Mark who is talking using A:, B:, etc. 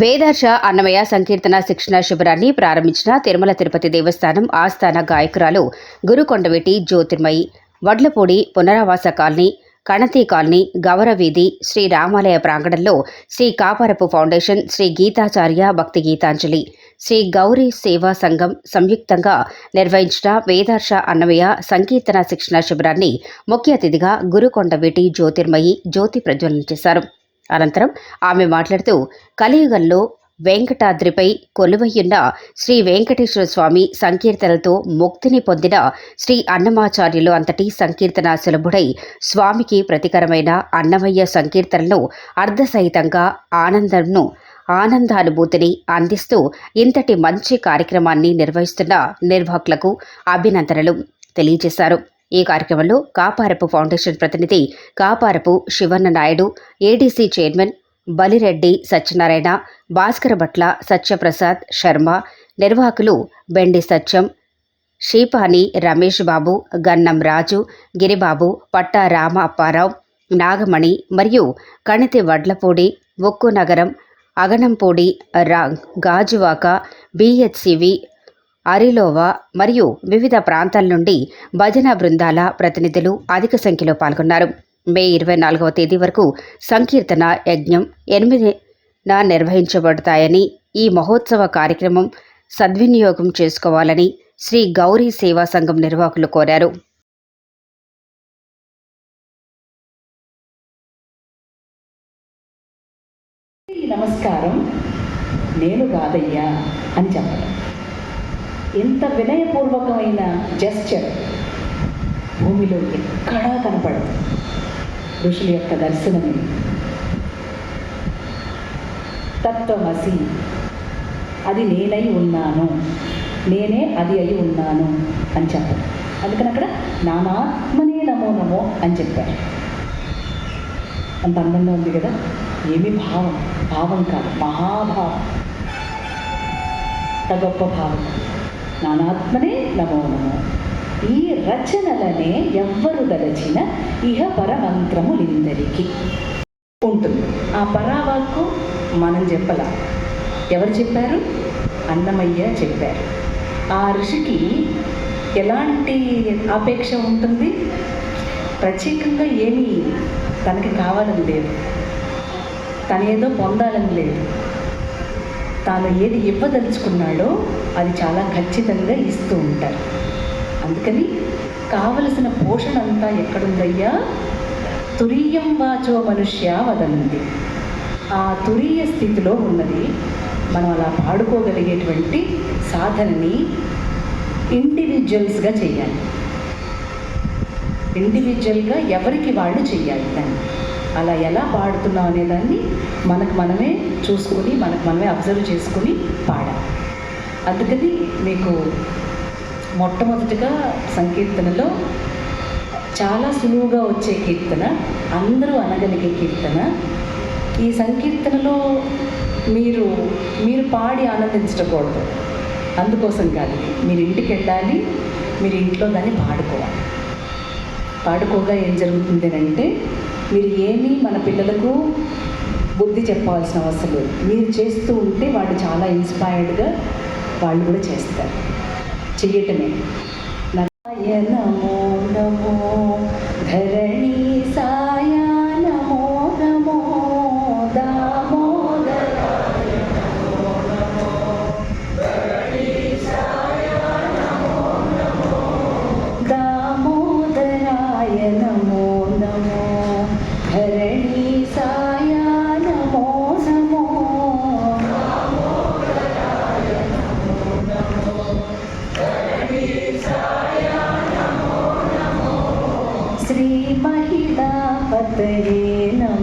A: వేదార్ష అన్నమయ్య సంకీర్తన శిక్షణ శిబిరాన్ని ప్రారంభించిన తిరుమల తిరుపతి దేవస్థానం ఆస్థాన గాయకురాలు గురుకొండవీటి జ్యోతిర్మయి వడ్లపూడి పునరావాస కాలనీ కణతి కాలనీ గౌరవీధి శ్రీ రామాలయ ప్రాంగణంలో శ్రీ కాపారపు ఫౌండేషన్ శ్రీ గీతాచార్య భక్తి గీతాంజలి శ్రీ గౌరీ సేవా సంఘం సంయుక్తంగా నిర్వహించిన వేదార్ష అన్నమయ్య సంకీర్తన శిక్షణ శిబిరాన్ని ముఖ్య అతిథిగా గురుకొండవీటి జ్యోతిర్మయి జ్యోతి ప్రజ్వలన చేశారు. అనంతరం ఆమె మాట్లాడుతూ కలియుగంలో వెంకటాద్రిపై కొలువయ్యున్న శ్రీ వెంకటేశ్వర స్వామి సంకీర్తనలతో ముక్తిని పొందిన శ్రీ అన్నమాచార్యులు అంతటి సంకీర్తన సులభుడై స్వామికి ప్రతికరమైన అన్నమయ్య సంకీర్తనలను అర్ధసహితంగా ఆనందానుభూతిని అందిస్తూ ఇంతటి మంచి కార్యక్రమాన్ని నిర్వహిస్తున్న నిర్వాహకులకు అభినందనలు తెలియజేశారు. ఈ కార్యక్రమంలో కాపారపు ఫౌండేషన్ ప్రతినిధి కాపారపు శివన్న నాయుడు, ఏడీసీ చైర్మన్ బలిరెడ్డి సత్యనారాయణ, భాస్కర భట్ల సత్యప్రసాద్ శర్మ, నిర్వాహకులు బెండి సత్యం, షీపాని రమేష్ బాబు, గన్నం రాజు, గిరిబాబు, పట్టా రామ అప్పారావు, నాగమణి మరియు కణితి వడ్లపూడి, ఉక్కు నగరం, అగనంపూడి, గాజువాక, బిహెచ్సివి, అరిలోవా మరియు వివిధ ప్రాంతాల నుండి భజన బృందాల ప్రతినిధులు అధిక సంఖ్యలో పాల్గొన్నారు. మే 24వ తేదీ వరకు సంకీర్తన యజ్ఞం 8న నిర్వహించబడతాయని, ఈ మహోత్సవ కార్యక్రమం సద్వినియోగం చేసుకోవాలని శ్రీ గౌరీ సేవా సంఘం నిర్వాహకులు కోరారు.
B: నమస్కారం, నేను కాదయ్యా అని చెప్పడం ఎంత వినయపూర్వకమైన జెస్చర్ భూమిలో ఎక్కడా కనపడదు. ఋషుల యొక్క దర్శనం తత్వమసి, అది నేనై ఉన్నాను, నేనే అది అయి ఉన్నాను అని చెప్పడం. అందుకని అక్కడ నానాత్మనే నమో నమో అని చెప్పారు. అంత అందంగా ఉంది కదా. ఏమి భావం, భావం కాదు, మహాభావం, గొప్ప భావం. నానాత్మనే నమో నమో. ఈ రచనలనే ఎవ్వరు దలచిన ఇహ పరమంత్రములిందరికి ఉంటుంది. ఆ పరావాక్కు మనం చెప్పలా. ఎవరు చెప్పారు? అన్నమయ్య చెప్పారు. ఆ ఋషికి ఎలాంటి అపేక్ష ఉంటుంది? ప్రత్యేకంగా ఏమీ తనకి కావాలని లేదు, తనేదో పొందాలని లేదు. తాను ఏది ఇవ్వదలుచుకున్నాడో అది చాలా ఖచ్చితంగా ఇస్తూ ఉంటారు. అందుకని కావలసిన పోషణ అంతా ఎక్కడుందయ్యా? తురీయం వాచో మనుష్య వదంతి. ఆ తురీయ స్థితిలో ఉన్నది. మనం అలా పాడుకోగలిగేటువంటి సాధనని ఇండివిజువల్స్గా చేయాలి. ఇండివిజువల్గా ఎవరికి వాళ్ళు చేయాలి. దాన్ని అలా ఎలా పాడుతున్నాం అనేదాన్ని మనకు మనమే చూసుకొని, మనకు మనమే అబ్జర్వ్ చేసుకొని పాడాలి. అందుకని మీకు మొట్టమొదటిగా సంకీర్తనలో చాలా సులువుగా వచ్చే కీర్తన, అందరూ అనగలిగే కీర్తన. ఈ సంకీర్తనలో మీరు పాడి ఆనందించకూడదు. అందుకోసం కాదు, మీరు ఇంటికి వెళ్ళాలి, మీరు ఇంట్లో దాన్ని పాడుకోవాలి. పాడుకోగా ఏం జరుగుతుంది అంటే, మీరు ఏమీ మన పిల్లలకు బుద్ధి చెప్పాల్సిన అవసరం లేదు. మీరు చేస్తూ ఉంటే వాళ్ళు చాలా ఇన్స్పైర్డ్గా వాళ్ళు కూడా చేస్తారు. చెయ్యటమే. నమో నమో ధరణి సాయ నమో నమో దామోదరాయ నమో నమో ధరణి సాయ నమో నమో దామోదరాయ నమో నమో ధరణి సాయ నమో నమో దామోదరాయ నమో నమో ధరణి సాయ నమో నమో శ్రీ మహిళాపతయే నమో